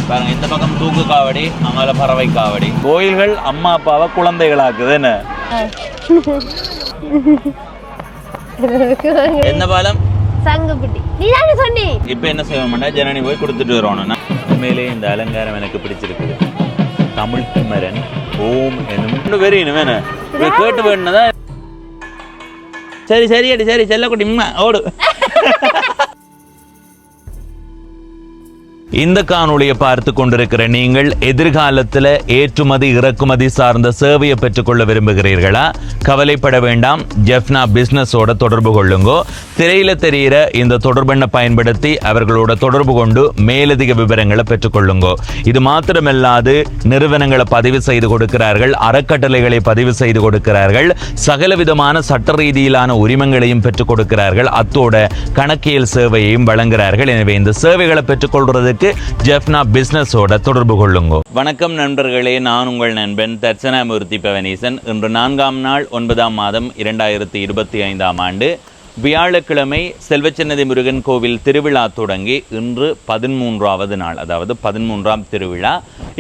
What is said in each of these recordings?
பாருங்க, இந்த பக்கம் தூக்கு காவடி, அங்கால பறவை காவடி. கோயில்கள் அம்மா அப்பாவை குழந்தைகளாக்குது. என்ன பாலம்? சங்குபிட்டி. நீதானே சொன்னீ. இப்ப என்ன செய்வோம்னா ஜனனி போய் கொடுத்துட்டு வரணும். உண்மையிலேயே இந்த அலங்காரம் எனக்கு பிடிச்சிருக்குது. தமிழ் குமரன் ஓம் என்னும் வெறியணும் வேணும் கேட்டு வேணுதான். சரி சரி அடி சரி செல்லக்குட்டி ஓடு. இந்த காணொளியை பார்த்து கொண்டிருக்கிற நீங்கள் எதிர்காலத்தில் ஏற்றுமதி இறக்குமதி சார்ந்த சேவையை பெற்றுக்கொள்ள விரும்புகிறீர்களா? கவலைப்பட வேண்டாம். ஜெஃப்னா பிசினஸோட தொடர்பு கொள்ளுங்கோ. திரையில தெரிகிற இந்த தொடர்பெண்ணை பயன்படுத்தி அவர்களோட தொடர்பு கொண்டு மேலதிக விவரங்களை பெற்றுக்கொள்ளுங்கோ. இது மாத்திரமல்லாது நிறுவனங்களை பதிவு செய்து கொடுக்கிறார்கள், அறக்கட்டளைகளை பதிவு செய்து கொடுக்கிறார்கள், சகல விதமான சட்ட ரீதியிலான உரிமங்களையும் பெற்றுக் கொடுக்கிறார்கள். அத்தோட கணக்கியல் சேவையையும் வழங்குகிறார்கள். எனவே இந்த சேவைகளை பெற்றுக்கொள்றதுக்கு ஜெஃப்னா பிசினஸோட தொடர்பு கொள்ளுங்க. வணக்கம் நண்பர்களே, நான் உங்கள் நண்பன் தர்சனாமூர்த்தி பவனீசன். இன்று 4ஆம் நாள் 9ஆம் மாதம் 2025ஆம் ஆண்டு வியாழக்கிழமை செல்வச்சன்னதி முருகன் கோவில் திருவிழா தொடங்கி இன்று 13வது நாள், அதாவது 13ஆம் திருவிழா.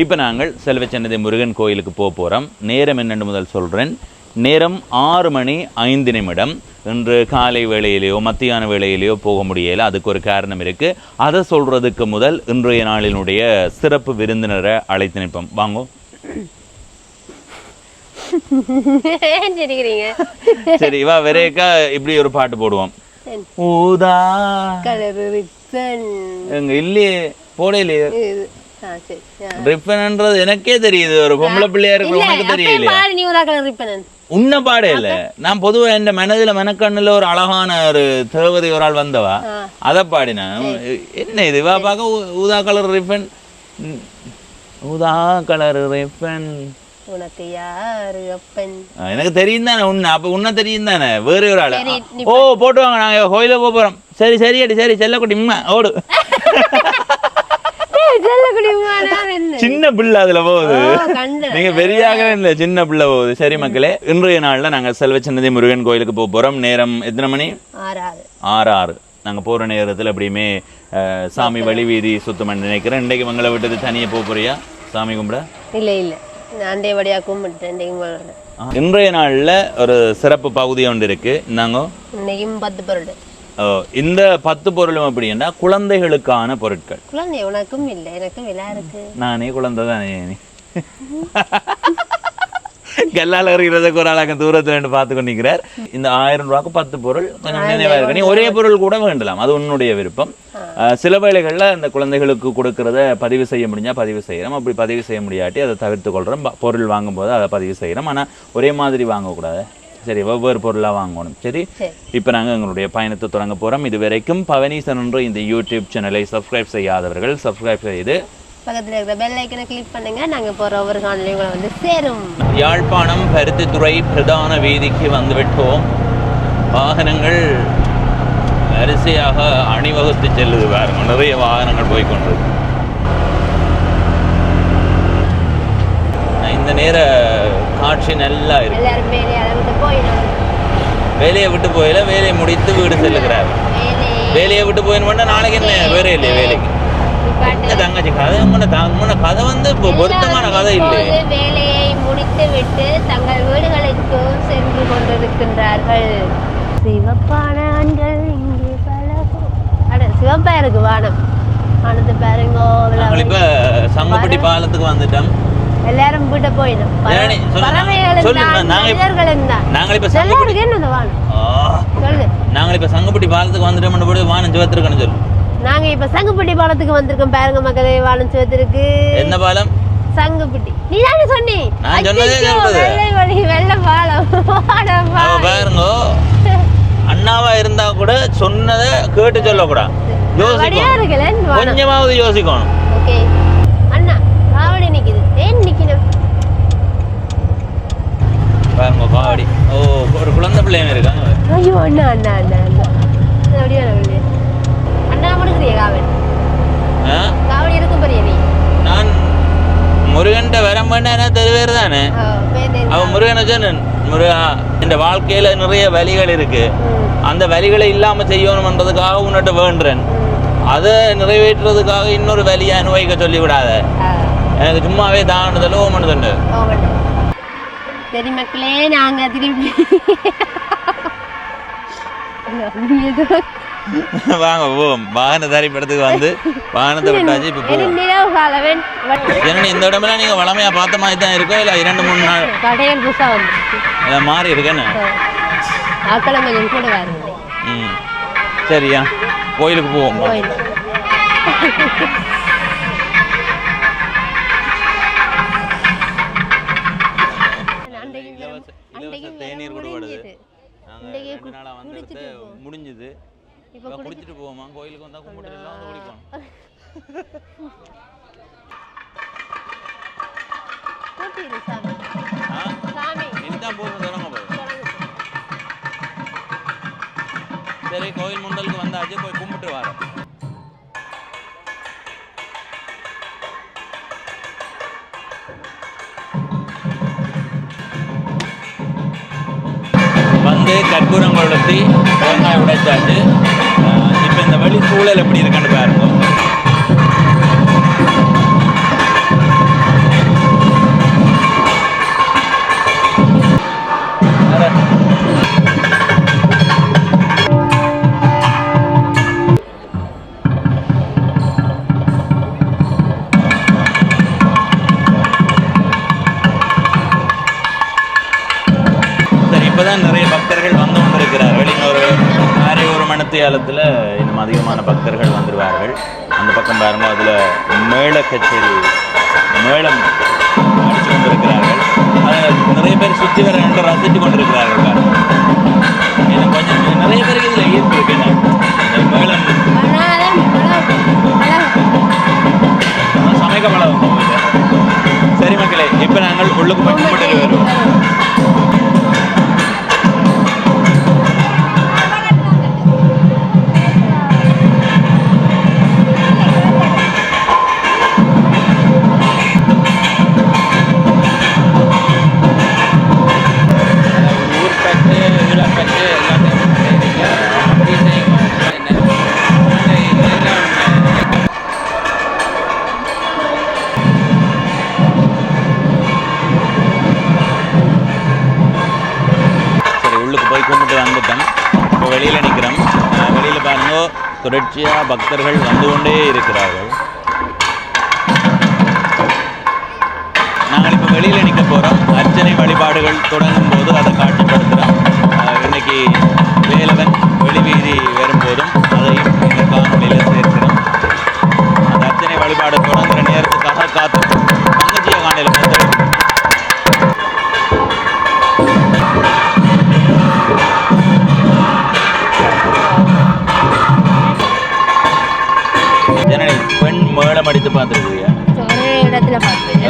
இப்போ நாங்கள் செல்வச்சன்னதி முருகன் கோயிலுக்கு போகிறோம். நேரம் என்னென்னு முதல் சொல்கிறேன். நேரம் 6 மணி 5 நிமிடம். இன்று காலை வேளையிலேயோ மத்தியான வேளையிலேயோ போக முடியல. அதுக்கு ஒரு காரணம் இருக்கு. அதை சொல்றதுக்கு முதல் இன்றைய நாளினுடைய சிறப்பு விருந்தினரை அழைத்து நிற்போம். வாங்கோ. சரி வா, வெரேக்கா இப்படி ஒரு பாட்டு போடுவோம். ஊதா எங்க இல்லையே போடலையே ரிப்பன்ன்றது எனக்கே தெரியுது. ஒரு பொம்பளை பிள்ளையா இருக்கு, உனக்கு தெரியல. உன்ன பாடே இல்ல. நான் பொதுவா என் மனதுல மனக்கண்ணுல ஒரு அழகான ஒரு தேவதை ஒரு ஆள் வந்தவா, அதை பாடினேன். என்ன இது வா பார்க்க ஊதா கலர் ரிப்பன், ஊதா கலர் ரிப்பன் உனக்கு யாரு அப்பன்? எனக்கு தெரியும் தானே உன்ன. அப்ப உன்ன தெரியும் தானே வேற ஒரு ஆளு. ஓ போட்டுவாங்க, நாங்க கோயில போறோம். சரி சரி அடி சரி செல்லக்குட்டி ஓடு. சின்ன பிள்ளை அதுல போகுது, நீங்க பெரியாகவே இல்ல, சின்ன பிள்ளை போகுது. சரி மக்களே, இன்றைய நாள்ல நாங்க செல்வச்சன்னதி முருகன் கோயிலுக்கு போறோம். நேரம் எத்தனை மணி? 6. நாங்க போற நேரத்துல அப்படியுமே சாமி வழி வீதி சுத்தம் நினைக்கிறேன். இன்றைக்கு மங்களை விட்டது தனியா போறியா சாமி கும்பிட? இல்ல இல்ல, நான் வழியா கும்பிட்டேன். இன்றைய நாள்ல ஒரு சிறப்பு பகுதி ஒன்று இருக்கு. நாங்க 10 பொருள். இந்த 10 பொருளும் அப்படின்னா குழந்தைகளுக்கான பொருட்கள். குழந்தை உனக்கும் இல்லை, எனக்கும் இருக்கு. நானே குழந்தை தானே. கல்லால் அறிகிறதுக்கு ஒரு ஆளாக தூரத்துல பார்த்து கொண்டிருக்கிறார். இந்த 1000 ரூபாய்க்கு 10 பொருள் கொஞ்சம் நினைவா இருக்கு. நீ ஒரே பொருள் கூட வேண்டலாம், அது உன்னுடைய விருப்பம். சில வேளைகள்ல அந்த குழந்தைகளுக்கு கொடுக்கறத பதிவு செய்ய முடிஞ்சா பதிவு செய்யறோம். அப்படி பதிவு செய்ய முடியாட்டி அதை தவிர்த்து கொள்றோம். பொருள் வாங்கும் போது அதை பதிவு செய்யறோம். ஆனா ஒரே மாதிரி வாங்கக்கூடாது. சரி, ஒவ்வொரு பொருளாக வாங்கணும். சரி, இப்போ நாங்கள் எங்களுடைய பயணத்தை தொடங்க போகிறோம். இது வரைக்கும் பவனீசன் என்ற இந்த யூடியூப் சேனலை சப்ஸ்கிரைப் செய்யாதவர்கள் சப்ஸ்கிரைப் செய்து பக்கத்தில் இருக்கிற பெல் ஐக்கனை கிளிக் பண்ணுங்க. நாங்கள் போகிற ஒவ்வொரு காணொளியும் வந்து சேரும். யாழ்ப்பாணம் பருத்தித்துறை பிரதான வீதிக்கு வந்துவிட்டோம். வாகனங்கள் வரிசையாக அணிவகுத்து செல்லுது. பாருங்க, நிறைய வாகனங்கள் போய்கொண்டிருக்கு. இந்த நேர காட்சி நல்லா இருக்கு. வேலையை விட்டு போயில, வேலையை முடித்து வீடு செல்லுகிறார். வேலையை விட்டு போயின்னு நாளைக்கு என்ன வேற இல்லையா வேலைக்கு? தங்கச்சி கதை கதை வந்து பொருத்தமான கதை இல்லை. வேலையை முடித்து விட்டு தங்கள் வீடுகளுக்கு சென்று கொண்டிருக்கின்றார்கள். சிவப்பான ஆண்கள் இங்கே பல சிவப்பா இருக்கு வானம். வானத்தை பாருங்க. இப்ப சங்கப்பட்டி பாலத்துக்கு வந்துட்டோம். எல்லாரும் வீட்டை போயிடும். நாங்க இப்ப சங்கப்பட்டி பாலத்துக்கு வந்துட்டோம். வானம் சிவத்திருக்கணும் சொல்லு. நாங்க இப்ப சங்குப்பட்டி பாலத்துக்கு வந்திருக்கோம். பாருங்க மக்களே, வானம் சிவத்திருக்கு. என்ன பாலம்? சங்குப்பட்டி. நீ தானே சொன்னி? நான் சொன்னதே வெள்ள பாலம். பாருங்க, அண்ணாவா இருந்தா கூட சொன்னதை கேட்டு சொல்லக்கூடாது. கொஞ்சமாவது யோசிக்கணும். பாருங்க காவடி. ஓ, ஒரு குழந்தை பிள்ளைங்க இருக்காங்க. ஐயோ அண்ணா அண்ணா அண்ணா அண்ணா அப்படியே அண்ணா முடிக்கிறிய காவடி? காவடி இருக்கு பெரிய நீ. நான் முருகன்ட்ட வரம் பண்ண தெருவேறு தானே. அவன் முருகனை சொன்னேன், முருகா இந்த வாழ்க்கையில நிறைய வலிகள் இருக்கு, அந்த வலிகளை இல்லாம செய்யணும்ன்றதுக்காக உன்னிட்ட வேண்டுறேன். அதை நிறைவேற்றுறதுக்காக இன்னொரு வேலையை அனுபவிக்க சொல்லி விடாத. எனக்கு சும்மாவே தானதில் ஓமனதுண்டு. சரி மக்களே, நாங்க திரும்பி வாங்க போவோம். வாகனதாரி படத்துக்கு வந்து வாகனத்தை விட்டாச்சு. இப்போ ஜனனி, இந்த இடமெல்லாம் நீங்க வளமையா பார்த்த மாதிரி தான் இருக்கோ இல்லை 2-3 நாள் கடைகள் புதுசா வந்து எல்லாம் மாறி இருக்கேன்னு? ஆக்களம் கொஞ்சம் கூட வருது. சரியா, கோயிலுக்கு போவோம். தேநீர் கொடுப்படுது. முடிஞ்சது. இப்போ குடிச்சிட்டு போவோமா? கோயிலுக்கு வந்தா கும்பிட்டு எல்லாம் வந்து குடிப்போம். இதுதான் போக தொடங்க போகுது. சரி, கோயில் முண்டலுக்கு வந்தாச்சு, போய் கும்பிட்டு வரோம். வந்து கற்பூரம் கொளுத்தி தேங்காய் உடைச்சாச்சு. இப்போ இந்த வழி சூழல் எப்படி இருக்குன்னு பாருங்க. இப்போதான் நிறைய பக்தர்கள் வந்து கொண்டிருக்கிறார்கள். இன்னொரு ஒரு மணித்தியாலத்தில் இன்னும் அதிகமான பக்தர்கள் வந்துடுவார்கள். அந்த பக்கம் பாருங்க, அதில் மேள கச்சேரி மேளம் அடித்து கொண்டிருக்கிறார்கள். அதில் நிறைய பேர் சுற்றி வர ரெண்டு ரசித்து கொண்டிருக்கிறார்கள். பாருங்க, எனக்கு கொஞ்சம் நிறைய பேருக்கு இதில் ஈர்ப்பு இருக்கு. இந்த மேளம் சமைக்க பழம். சரி மக்களே, இப்போ நாங்கள் உள்ளுக்கு போய் கும்பிட்டு வருவோம். வெளியில் நிற்கிறோம். வெளியில் பாருங்க, தொடர்ச்சியாக பக்தர்கள் வந்து கொண்டே இருக்கிறார்கள். நாங்கள் இப்போ வெளியில் நிற்க போகிறோம். அர்ச்சனை வழிபாடுகள் தொடங்கும் போது அதை காட்சிப்படுத்துகிறோம். இன்னைக்கு வேலவன் வெளிவீதி வரும்போதும் அதையும் இந்த காணொலியில் சேர்க்கிறோம். அந்த அர்ச்சனை வழிபாடு தொடங்குகிற நேரத்துக்காக காத்து தங்கச்சியை காணொலியில் வந்து பெண் மேடம் அடித்து பார்த்துருக்கியா?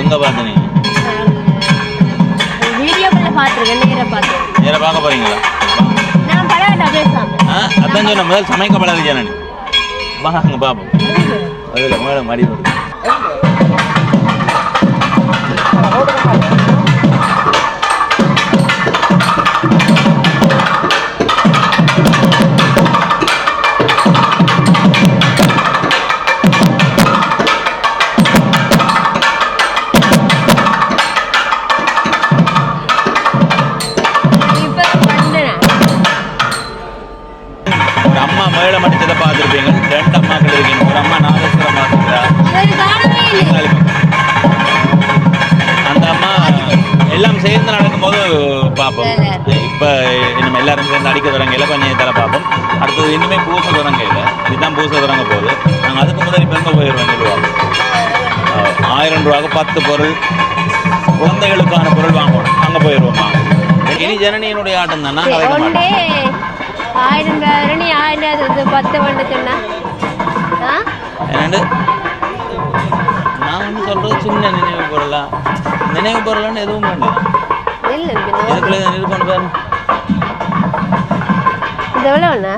எங்க பார்த்தீங்க? நேர பார்க்க போறீங்களா? அதான் சொன்ன முதல் சமைக்க படாது ஜனனி. வாங்க பாப்போம். அதில் மேடம் அடி மேளம் அடிச்சதை பார்த்துருப்பீங்க. 2 அம்மாக்கள் இருக்கீங்க. ஒரு அம்மா நாதஸ்வரம் பார்த்துக்கிறா. அந்த அம்மா எல்லாம் சேர்ந்து நடக்கும்போது பார்ப்போம். இப்போ நம்ம எல்லாரும் சேர்ந்து அடிக்க தொடங்கையில் கொஞ்சம் தலை பார்ப்போம். அடுத்தது இன்னுமே பூச தொடங்கையில் இதுதான் பூச தொடங்க போகுது. நாங்கள் அதுக்கு முதல் இப்போ எங்கே போயிடுவோம் சொல்லுவாங்க. 1000 ரூபாய்க்கு 10 பொருள், குழந்தைகளுக்கான பொருள் வாங்கணும். அங்கே போயிடுவோம். இனி ஜனனியினுடைய ஆட்டம் தான். நாங்கள் 1000 10 வந்து சொன்னா என்னண்டு நான் வந்து சொல்றது சின்ன நினைவு பொருளா? நினைவு பொருளான்னு எதுவும் வேண்டாம். இதுக்குள்ள நிறுவனம் பாருங்க. இது எவ்வளோண்ணா?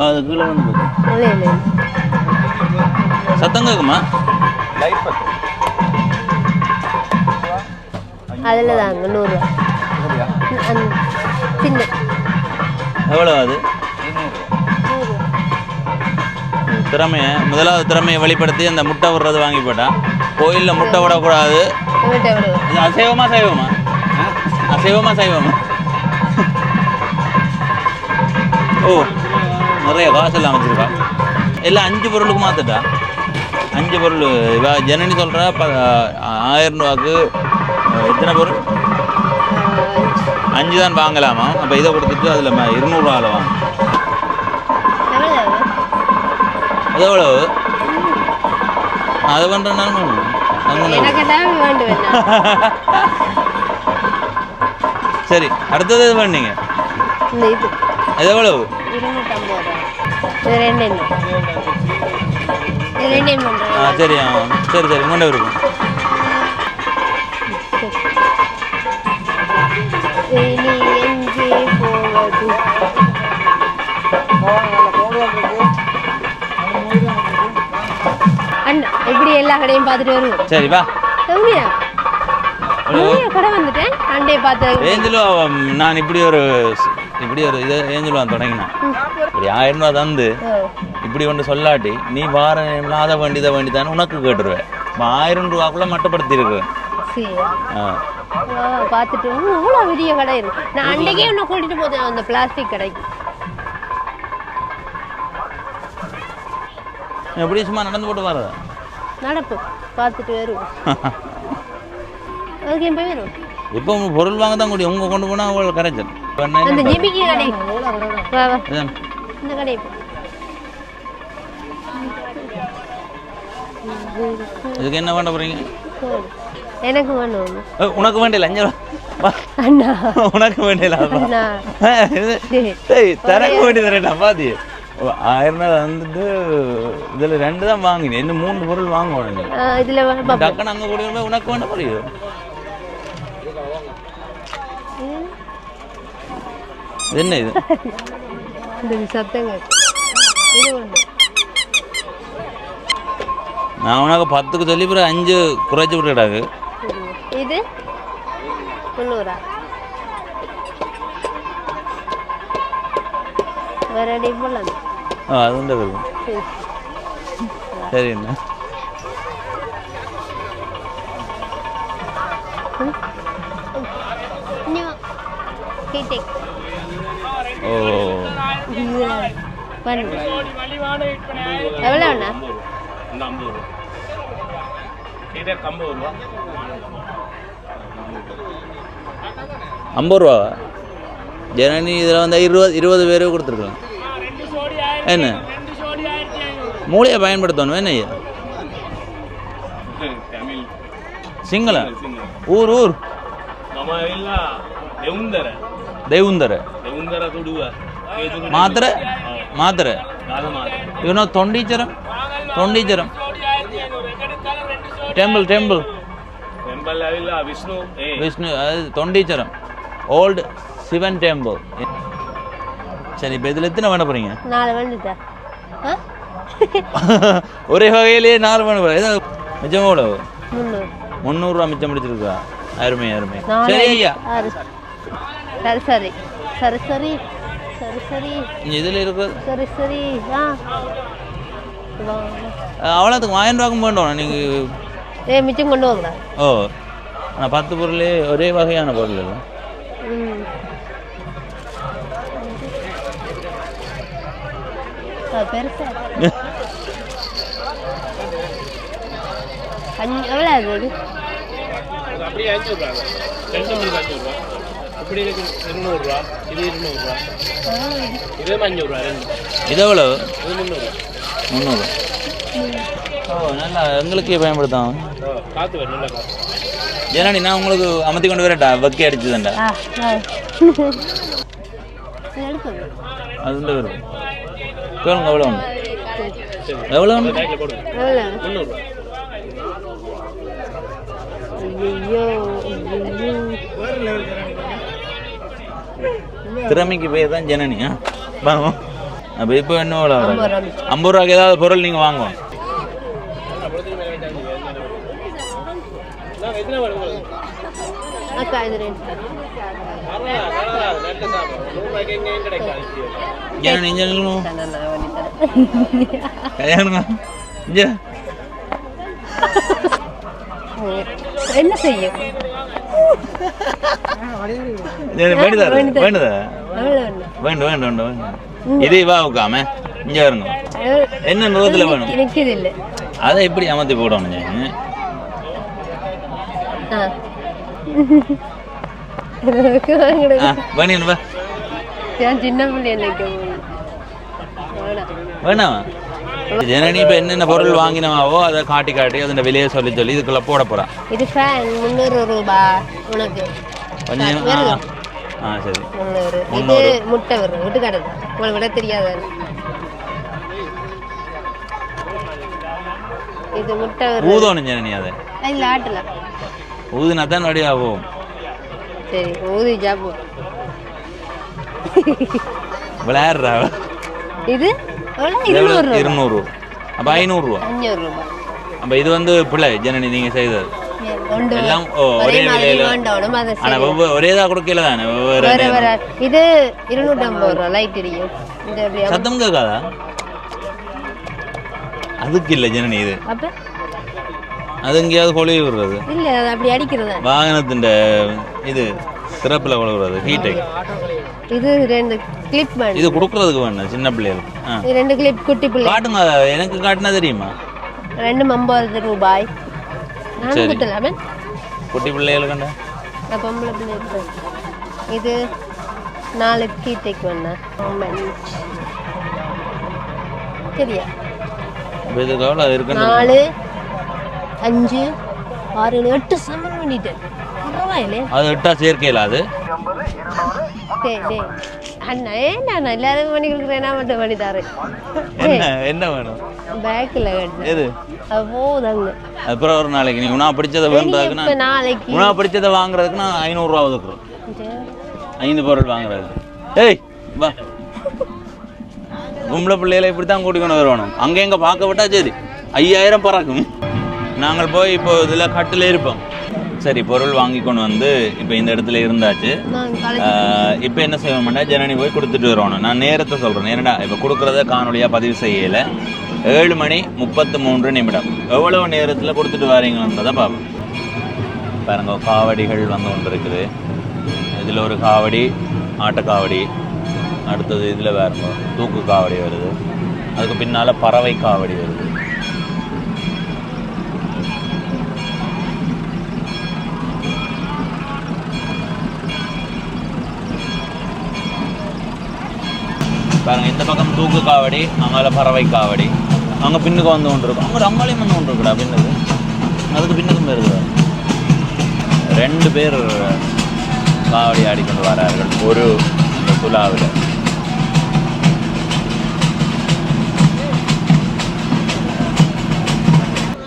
அது கீழே வந்து சத்தம் கேட்குமா? அதில் தாங்க 100 ரூபா. சின்ன எவ்வளோ அது? திறமையை முதலாவது திறமையை வெளிப்படுத்தி அந்த முட்டை விடுறது வாங்கி போட்டான். கோயிலில் முட்டை விடக்கூடாது. இது அசைவமா சைவமா? அசைவமா சைவமா? ஓ நிறைய காசெல்லாம் வச்சுருக்கா. எல்லாம் 5 பொருளுக்கு மாற்றுட்டா. 5 பொருள் இவ ஜனனி சொல்கிறா 1000 ரூபாய்க்கு எத்தனை பொருள்? 5 தான் வாங்கலாமா? அப்போ இதை கொடுத்துட்டு அதில் 200 ரூபாவில் வாங்க. அது எவ்வளவு? அது பண்ணுறேன்னு சரி. அடுத்தது இது பண்ணீங்க. அது எவ்வளவு? சரி சரி சரி கொண்டு இருக்கும். அண்ணா இப்படி எல்லா கடையும் பார்த்துட்டு வருவோம். சரி வா. கடை வந்துட்டேன் அண்டே பார்த்து. ஏஞ்சலோ நான் இப்படி ஒரு இது ஏஞ்சலோ தொடங்கினேன். இப்படி 1000 ரூபா தந்து இப்படி ஒன்று சொல்லாட்டி நீ வார அதை வேண்டிதானே உனக்கு கேட்டுருவேன். 1000 ரூபாக்குள்ள மட்டப்படுத்தி இருக்கு. பார்த்துட்டு இவ்வளோ பெரிய கடை இருக்கு. நான் அன்றைக்கே ஒன்று கூட்டிட்டு போதேன் அந்த பிளாஸ்டிக் கடைக்கு. எப்படி சும்மா நடந்து போட்டு வர்றதா? நடப்பு பார்த்துட்டு வருவோம். அதுக்கு போய் வரும். இப்போ பொருள் வாங்க தான் கூடிய உங்க கொண்டு போனால் அவ்வளோ கரைச்சல். அந்த ஜிமிக்கி கடை இந்த கடை இதுக்கு என்ன பண்ண போறீங்க? எனக்கு வேணும். உனக்கு வேண்டியல 5 ரூபா அண்ணா. உனக்கு வேண்டியல தரக்கு வேண்டி தரேன்டா பாதி. 1000 ரூபா வந்துட்டு இதில் 2 தான் வாங்கினேன். இன்னும் 3 பொருள் வாங்கணும். இதில் டக்குன்னு அங்கே கூட உனக்கு வேண்ட புரியுது. என்ன இது? இந்த சத்தங்க இது ஒன்று. நான் உனக்கு 10க்கு சொல்லி பிறகு 5 குறைச்சி விட்டுடாது. இது 300 வேற அடி போடலாம். அது உண்டு வரும். சரி என்ன ஓ எவ்வளோண்ணா? 50 ரூபா. ஜனனி இதில் வந்து 20 பேருக்கு கொடுத்துருக்கலாம். என்ன மூளையை பயன்படுத்தணும். என்ன சிங்கள ஊர் ದೇವುಂದರ ಮಾತ್ರ ಇವನು ತೊಂಡೀಚರಂ ಟೆಂಪಲ್ ವಿಷ್ಣು ತೊಂಡೀಚರಂ ஓல்டு சிவன் டெம்பிள். சரி இப்போ இதில் எத்தனை பண்ண போகிறீங்க? 4 வேண்டுதா? ஒரே வகையிலேயே 4 பண்ண போகிறேன். மிச்சம் எவ்வளோ? 300 ரூபா மிச்சம் முடிச்சிருக்கா? அருமை. சரி ஐயா. சரி இதில் இருக்குது. சரி அவ்வளோத்துக்கு 1000 ரூபாய்க்கும் வேண்டாம் நீங்கள். மிச்சம் கொண்டு வாங்க. ஓ ஆனால் 10 பொருளே ஒரே வகையான பொருள் இல்லை. பெருசா எவ்வளோ அது? அப்படியே 5 ரூபா. 2 5 ரூபா. இப்படி இருக்கு 200 ரூபா. இது 200 ரூபா. இது 500 ரூபா. இது எவ்வளோ? இது 300. ஓ நல்லா எங்களுக்கே பயன்படுத்தாம். காற்று வேணும். நல்லா காற்று. ஜனனி நான் உங்களுக்கு அமர்த்தி கொண்டு வரட்டா? வக்கி அடிச்சுதான்டா. அது உண்டு வரும். கேளுங்க எவ்வளோ ஒன்று? எவ்வளோ ஒன்று? 300 ரூபா. திறமைக்கு பேர் தான் ஜனனி. வாங்க அப்போ இப்போ என்ன 50 ரூபாய்க்கு ஏதாவது பொருள் நீங்கள் வாங்குவோம். அக்கா இது 2 நல்ல சாப்பாடு 100 ரூபாய்க்கு எங்கேயும் கிடைக்காது. ஏன் நீங்க நில்லுங்க. நான் பண்ணிட்டேன். கல்யாணங்க. இங்க என்ன செய்யும்? வேண்டுதா வேண்டுதா அவ்வளவு வேண்டும். இதே வா உட்காம இங்க வரணும். என்ன நூறுல வேணும்? நிற்குது இல்லை. அதை எப்படி அமர்த்தி போடணும்? வேணும் வா. சின்ன பிள்ளை எனக்கு வேணாமா? ஜனனி இப்ப என்னென்ன பொருள் வாங்கினவாவோ அதை காட்டி அதோட விலையை சொல்லி இதுக்குள்ள போட போறான். இது ஃபேன் 300 ரூபாய் உனக்கு. கொஞ்சம் சரி 300. இது முட்டை வரும் விட்டு கிடக்கு உங்களுக்கு விட தெரியாத. இது முட்டை வரும். ஊதணும் ஜனனி அதை இல்ல ஆட்டல ஊதுனா தான் நடியாகும். சரி ஊதி ஜாபு விளையாடுறா. இது 200. அப்ப 500 ரூபா. 500 ரூபாய். அப்ப இது வந்து பிள்ளை ஜனனி நீங்க செய்தது எல்லாம் ஒரே விலையில. ஆனா ஒரேதா கொடுக்கல தானே. இது 250 ரூபா லைட் எரியும். இந்த சத்தம் கேட்காதா? அதுக்கு இல்ல ஜனனி இது. அப்ப அது எங்கேயாவது கொழுவி விடுறது இல்ல, அது அப்படி அடிக்கிறது வாகனத்தின் இது சிறப்புல கொழுவுறது ஹீட்டை. இது 2 கிளிப் வேணும். இது கொடுக்கறதுக்கு வேணும் சின்ன பிள்ளைகளுக்கு. இது 2 கிளிப் குட்டி பிள்ளை. காட்டுங்க, எனக்கு காட்டினா தெரியுமா? 250 ரூபாய். நான் கொடுத்தலாமே குட்டி பிள்ளைகளுக்கு. பொம்பளை பிள்ளை. இது 4 கீட்டைக்கு வேணும். சரியா? இது எவ்வளோ இருக்கு? 4 5 6 8 சமன் பண்ணிட்டேன். பரவாயில்லையே. அது 8 சேர்க்கையில அது. அண்ணா நான் எல்லாரும் பண்ணி கொடுக்குறேன். நான் மட்டும் பண்ணி தரேன். என்ன வேணும்? பேக்கில் கட்டு. எது? போதாங்க. அப்புறம் ஒரு நாளைக்கு நீ உணா பிடிச்சதை வேண்டதுக்கு நாளைக்கு உணா பிடிச்சதை வாங்குறதுக்கு நான் 500 ரூபா ஒதுக்குறோம். 5 பொருள் வாங்குறது. ஏய் வா, பொம்பளை பிள்ளைகளை இப்படி தான் கூட்டிக்கொண்டு வரணும். அங்கே எங்கே பார்க்க விட்டா சரி 5000 பறக்கும். நாங்கள் போய் இப்போ இதில் கட்டில் இருப்போம். சரி, பொருள் வாங்கி கொண்டு வந்து இப்போ இந்த இடத்துல இருந்தாச்சு. இப்போ என்ன செய்வோம்னா ஜனனி போய் கொடுத்துட்டு வரணும். நான் நேரத்தை சொல்கிறேன். ஏன்னா இப்போ கொடுக்குறத காணொலியாக பதிவு செய்யலை. 7:33 எவ்வளவு நேரத்தில் கொடுத்துட்டு வரீங்கன்றதை பார்ப்போம். பாருங்க, காவடிகள் வந்து கொண்டு இருக்குது. இதில் ஒரு காவடி ஆட்டக்காவடி, அடுத்தது இதில் வேறு தூக்கு காவடி வருது, அதுக்கு பின்னால் பறவை காவடி வருது. பாருங்க, இந்த பக்கம் தூக்கு காவடி, அங்கால பறவை காவடி, அங்கே பின்னுக்கு வந்து கொண்டு இருக்கும். அங்கே அங்காலையும் வந்து கொண்டு இருக்குடா பின்னுக்கு, அதுக்கு பின்னுக்கும் வருது. 2 பேர் காவடி ஆடிக்கொண்டு வரார்கள் ஒரு துலாவில்.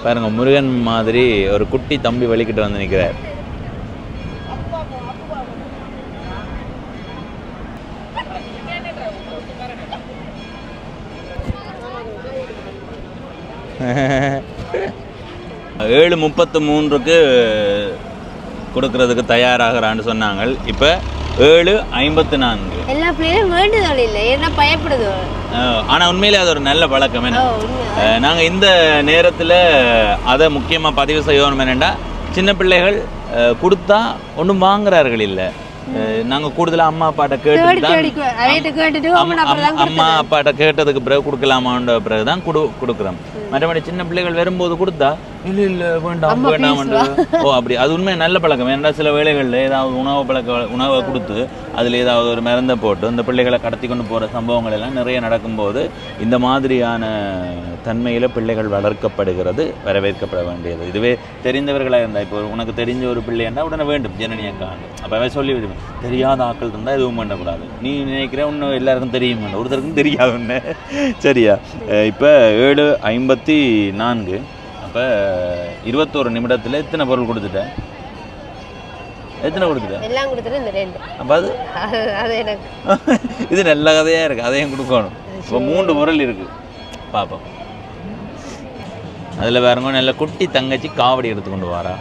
பாருங்க, முருகன் மாதிரி ஒரு குட்டி தம்பி வலிக்கிட்டு வந்து நிற்கிறார். ஏழு 33 கொடுக்கறதுக்கு தயாராகிறான்னு சொன்னாங்க. இப்போ 7:54. எல்லா பிள்ளைகளும் வேண்டுதல் இல்லை, என்ன பயப்படுது. ஆனால் உண்மையிலே அது ஒரு நல்ல பழக்கம். நாங்கள் இந்த நேரத்தில் அதை முக்கியமாக பதிவு செய்யணும். என்னென்னா, சின்ன பிள்ளைகள் கொடுத்தா ஒன்றும் வாங்குறார்கள் இல்லை. நாங்கள் கூடுதலாக அம்மா அப்பாட்ட கேட்டு அம்மா அப்பாட்ட கேட்டதுக்கு பிறகு கொடுக்கலாமான்ற பிறகு தான் கொடுக்குறோம். மற்றபடி சின்ன பிள்ளைகள் வரும்போது கொடுத்தா இல்லை இல்லை வேண்டாம் வேண்டாம். அப்படி அது உண்மை நல்ல பழக்கம். ஏன்னா சில வேளைகளில் ஏதாவது உணவை கொடுத்து அதில் ஏதாவது ஒரு மருந்தை போட்டு இந்த பிள்ளைகளை கடத்தி கொண்டு போகிற சம்பவங்கள் எல்லாம் நிறைய நடக்கும்போது இந்த மாதிரியான தன்மையில் பிள்ளைகள் வளர்க்கப்படுகிறது, வரவேற்கப்பட வேண்டியது. இதுவே தெரிந்தவர்களாக இருந்தால், இப்போ உனக்கு தெரிஞ்ச ஒரு பிள்ளைன்னா உடனே வேண்டும் ஜனனியக்கா, அப்போவே சொல்லி விடுவேன். தெரியாத ஆட்கள் இருந்தால் எதுவும் பண்ணக்கூடாது. நீ நினைக்கிற இன்னும் எல்லாருக்கும் தெரியும், ஒருத்தருக்கும் தெரியாது ஒன்று. சரியா? இப்போ 7:54. அப்போ 21 நிமிடத்தில் எத்தனை பொருள் கொடுத்துட்டேன்? எத்தனை கொடுத்துட்டேன்? எல்லாம் கொடுத்துட்டு இந்த 2. அப்போ அது எனக்கு இது நல்ல கதையாக இருக்குது, அதையும் கொடுக்கணும். இப்போ 3 பொருள் இருக்குது, பார்ப்போம். அதில் வேறங்க நல்ல குட்டி தங்கச்சி காவடி எடுத்துக்கொண்டு வாரா.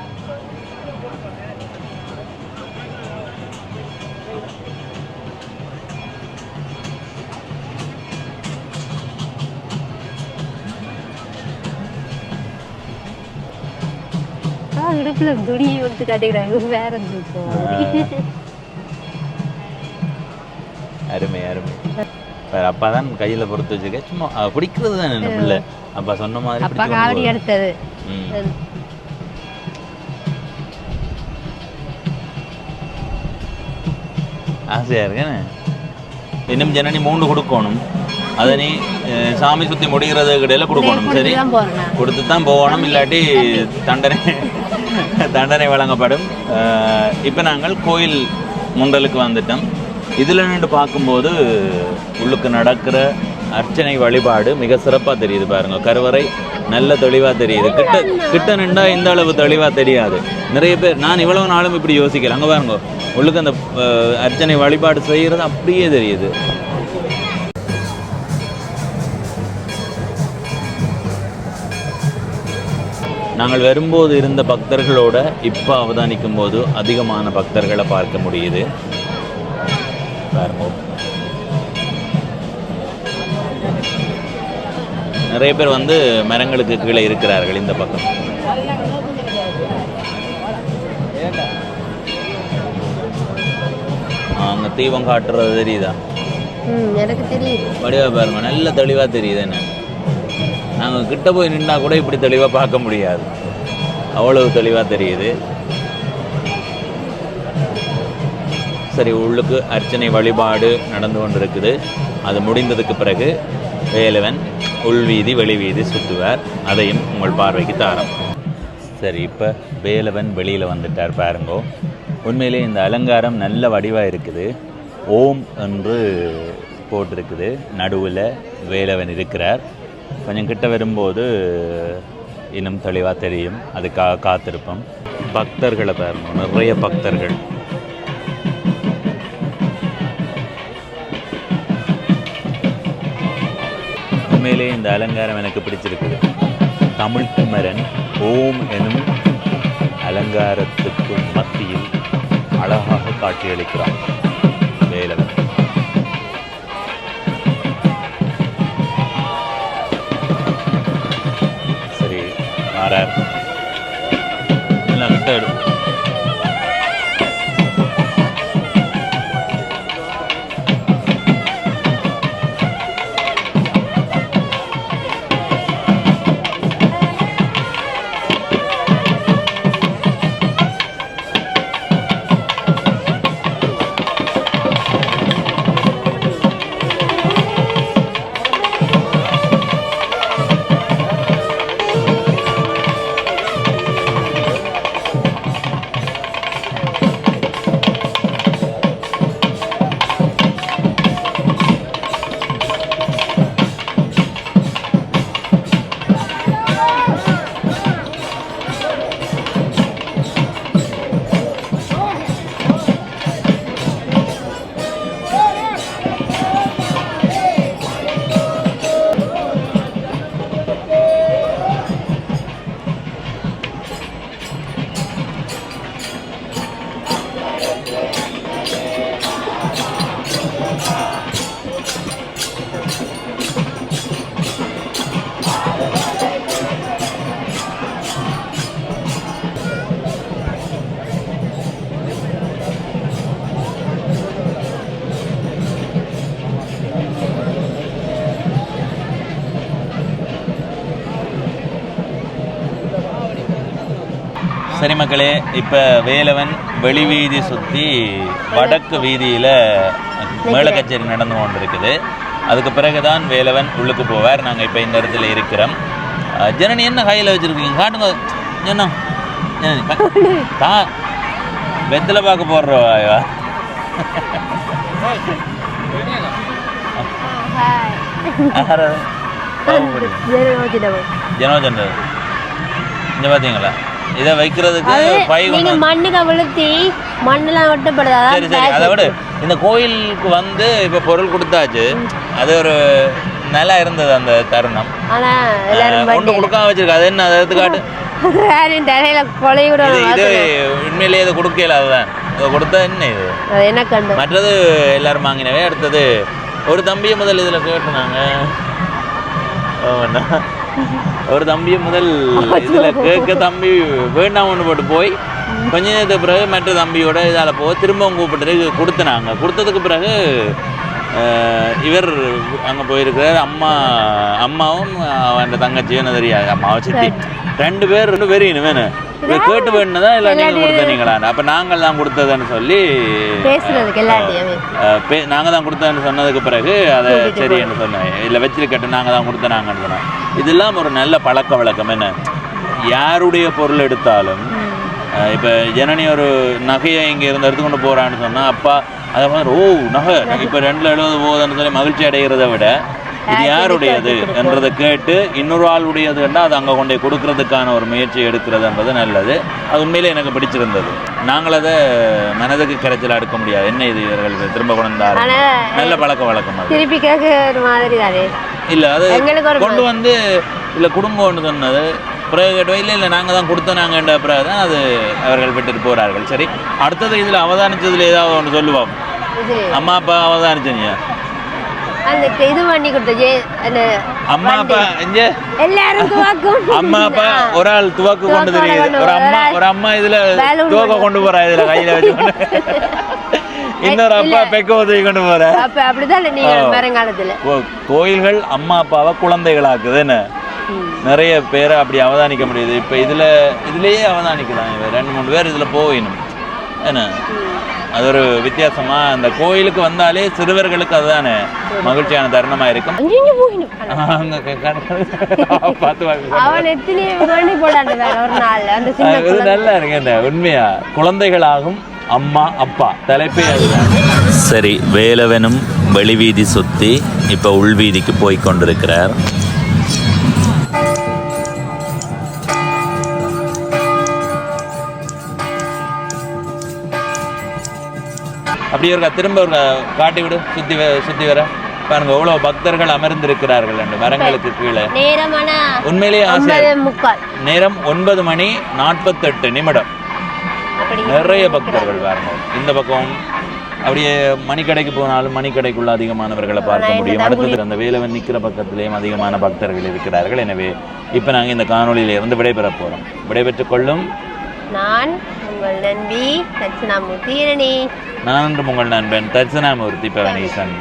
இடுப்புல துணியை வந்து காட்டிக்கிறாங்க வேற அருமை அருமை. அப்பா தான் கையில பொறுத்து வச்சுக்க சும்மா பிடிக்கிறது தான் என்ன பிள்ளை. அப்பா சொன்ன மாதிரி அப்பா காவடி எடுத்தது. ஆசையா இருக்கேன்னு இன்னும் ஜனனி 3 கொடுக்கணும். அதை நீ சாமி சுற்றி முடிகிறது கிடையில கொடுக்கணும். சரி, கொடுத்து தான் போகணும், இல்லாட்டி தண்டனை வழங்கப்படும். இப்போ நாங்கள் கோயில் முண்டலுக்கு வந்துட்டோம். இதில் நின்று பார்க்கும்போது உள்ளுக்கு நடக்கிற அர்ச்சனை வழிபாடு மிக சிறப்பாக தெரியுது பாருங்க. கருவறை நல்ல தெளிவாக தெரியுது. கிட்ட நின்றா இந்த அளவு தெளிவாக தெரியாது. நிறைய பேர் நான் இவ்வளவு நாளும் இப்படி யோசிக்கல. அங்கே பாருங்க உள்ளுக்கு அந்த அர்ச்சனை வழிபாடு செய்கிறது அப்படியே தெரியுது. நாங்கள் வரும்போது இருந்த பக்தர்களோட இப்போ அவதானிக்கும் போது அதிகமான பக்தர்களை பார்க்க முடியுது. நிறைய பேர் வந்து மரங்களுக்கு கீழே இருக்கிறார்கள். இந்த பக்கம் அங்கே தீபம் காட்டுறது தெரியுதா? எனக்கு தெரியுது. வடிவா பாருங்க, நல்ல தெளிவாக தெரியுது. என்ன நாங்கள் கிட்ட போய் நின்னா கூட இப்படி தெளிவாக பார்க்க முடியாது, அவ்வளவு தெளிவாக தெரியுது. சரி, உள்ளுக்கு அர்ச்சனை வழிபாடு நடந்து கொண்டிருக்குது. அது முடிந்ததுக்கு பிறகு வேலவன் உள்வீதி வெளிவீதி சுற்றுவார். அதையும் உங்கள் பார்வைக்கு தாரம். சரி, இப்போ வேலவன் வெளியில் வந்துட்டார் பாருங்கோ. உண்மையிலே இந்த அலங்காரம் நல்ல வடிவாக இருக்குது. ஓம் என்று போட்டிருக்குது. நடுவில் வேலவன் இருக்கிறார். கொஞ்சம் கிட்ட வரும்போது இன்னும் தெளிவாக தெரியும். அதுக்காக காத்திருப்போம். பக்தர்களை பாருங்க, நிறைய பக்தர்கள். உண்மையிலே இந்த அலங்காரம் எனக்கு பிடிச்சிருக்குது. தமிழ் குமரன் ஓம் எனும் அலங்காரத்துக்கு மத்தியில் அழகாக காட்சியளிக்கிறான் வேலவன். சரி, மாறார் எல்லாம் கிட்ட எடு. சரி மக்களே, இப்போ வேலவன் வெளி வீதி சுற்றி வடக்கு வீதியில் மேள கச்சேரி நடந்து கொண்டிருக்குது. அதுக்கு பிறகுதான் வேலவன் உள்ளுக்கு போவார். நாங்கள் இப்போ இந்த இடத்துல இருக்கிறோம். ஜனனி என்ன கையில் வச்சுருக்கீங்க? காட்டுங்க. என்ன கா வெத்தலை பார்க்க போடுறவா? ஜனோஜன் இங்கே பார்த்தீங்களா? இதை வைக்கிறதுக்கு மண்ணுக்கு விழுத்தி மண்ணெல்லாம் வெட்டப்படுதா? சரி சரி, அதை விட இந்த கோயிலுக்கு வந்து இப்போ பொருள் கொடுத்தாச்சு. அது ஒரு நல்லா இருந்தது அந்த தருணம். ஒன்று கொடுக்காம வச்சிருக்க. அது என்ன? அதை எடுத்து காட்டு. இது உண்மையிலேயே இதை கொடுக்கல. அதுதான் இதை கொடுத்தா என்ன இது என்ன மற்றது எல்லாரும் வாங்கினவே. அடுத்தது ஒரு தம்பியை முதல் இதில் கேட்டுனாங்க. ஒரு தம்பியை முதல் இதுல கேட்க தம்பி வேண்டாம் ஒன்று போட்டு போய் கொஞ்ச நேரத்துக்கு பிறகு மற்ற தம்பியோட இதால் போக திரும்பவும் கூப்பிட்டு கொடுத்தனாங்க. கொடுத்ததுக்கு பிறகு இவர் அங்கே போயிருக்கிறார். அம்மாவும் அவன் தங்கச்சியும் தெரியாது, அம்மாவை சித்தி 2 பேர் வெறியணும் வேணும். இவர் கேட்டு வேணுனதா இல்லை நீங்கள் கொடுத்தனீங்களா? அப்போ நாங்கள் தான் கொடுத்ததுன்னு சொல்லி நாங்கள் தான் கொடுத்ததுன்னு சொன்னதுக்கு பிறகு அதை சரின்னு சொன்னேன். இல்லை வச்சிருக்கட்டும் நாங்கள் தான் கொடுத்தனாங்கன்னு சொன்னேன். இதெல்லாம் ஒரு நல்ல பழக்க வழக்கம். என்ன யாருடைய பொருள் எடுத்தாலும் இப்போ ஜனனி ஒரு நகையை இங்கே இருந்து எடுத்துக்கொண்டு போகிறான்னு சொன்னால் அப்பா அதை மாதிரி நகை இப்போ 270 போகுதுன்னு சொல்லி மகிழ்ச்சி அடைகிறத விட இது யாருடையது என்றதை கேட்டு இன்னொரு ஆளுடையதுன்னா அது அங்கே கொண்டு கொடுக்கறதுக்கான ஒரு முயற்சி எடுக்கிறதுன்றது நல்லது. அது உண்மையிலே எனக்கு பிடிச்சிருந்தது. நாங்கள் அதை மனதுக்கு கரைச்சல் எடுக்க முடியாது. என்ன இது இவர்கள் திரும்ப கொண்டாரு நல்ல பழக்க வழக்கம். அது திருப்பி கேட்க மாதிரி தானே இல்லை, அது கொண்டு வந்து இல்லை குடும்பம்னு சொன்னது பிறகு கேட்டோம். இல்லை நாங்கள் தான் கொடுத்தோம் நாங்கன்ற பிறகு தான் அது அவர்கள் விட்டுட்டு போகிறார்கள். சரி, அடுத்தது இதில் அவதானிச்சதுல ஏதாவது ஒன்று சொல்லுவோம். அம்மா அப்பா அவதானிச்சீங்க இது பண்ணி கொடுத்த அம்மா அப்பா எல்லாரும் அம்மா அப்பா ஒரு ஆள் துவக்கு கொண்டு தெரியுது. ஒரு அம்மா இதுல துவக்க கொண்டு போறா, இதுல கையில வச்சு இன்னொரு அப்பா பெக்க உதவி கொண்டு போற. கோயில்கள் அம்மா அப்பாவை குழந்தைகளாக்குது. என்ன நிறைய பேரை அப்படி அவதானிக்க முடியுது. இப்ப இதுலயே அவதானிக்கலாம். 2-3 பேர் இதுல போயினும் என்ன அது ஒரு வித்தியாசமா. அந்த கோயிலுக்கு வந்தாலே சிறுவர்களுக்கு அதுதானே மகிழ்ச்சியான தருணமா இருக்கும். நல்லா இருக்கு உண்மையா. குழந்தைகளாகும் அம்மா அப்பா தலைப்பே அதுதான். சரி, வேலவனும் வெளிவீதி சுத்தி இப்ப உள்வீதிக்கு போய் கொண்டிருக்கிறார். அப்படியே ஒரு திரும்ப ஒரு காட்டி விடு, சுத்தி வர பாருங்க எவ்வளவு பக்தர்கள் அமர்ந்திருக்கிறார்கள் என்று மரங்களுக்கு கீழே. உண்மையிலேயே நேரம் 9:48. நிறைய பக்தர்கள் பாருங்க. இந்த பக்கம் அப்படியே மணிக்கடைக்கு போனாலும் மணிக்கடைக்குள்ள அதிகமானவர்களை பார்க்க முடியும். அடுத்தது அந்த வேலவன் நிற்கிற பக்கத்திலேயும் அதிகமான பக்தர்கள் இருக்கிறார்கள். எனவே இப்போ நாங்கள் இந்த காணொலியில இருந்து விடைபெற போறோம். விடைபெற்றுக் கொள்ளும் நான் உங்கள் நண்பி தட்சிணாமூர்த்தி. நான் உங்கள் நண்பன் தட்சிணாமூர்த்தி பவனீசன்.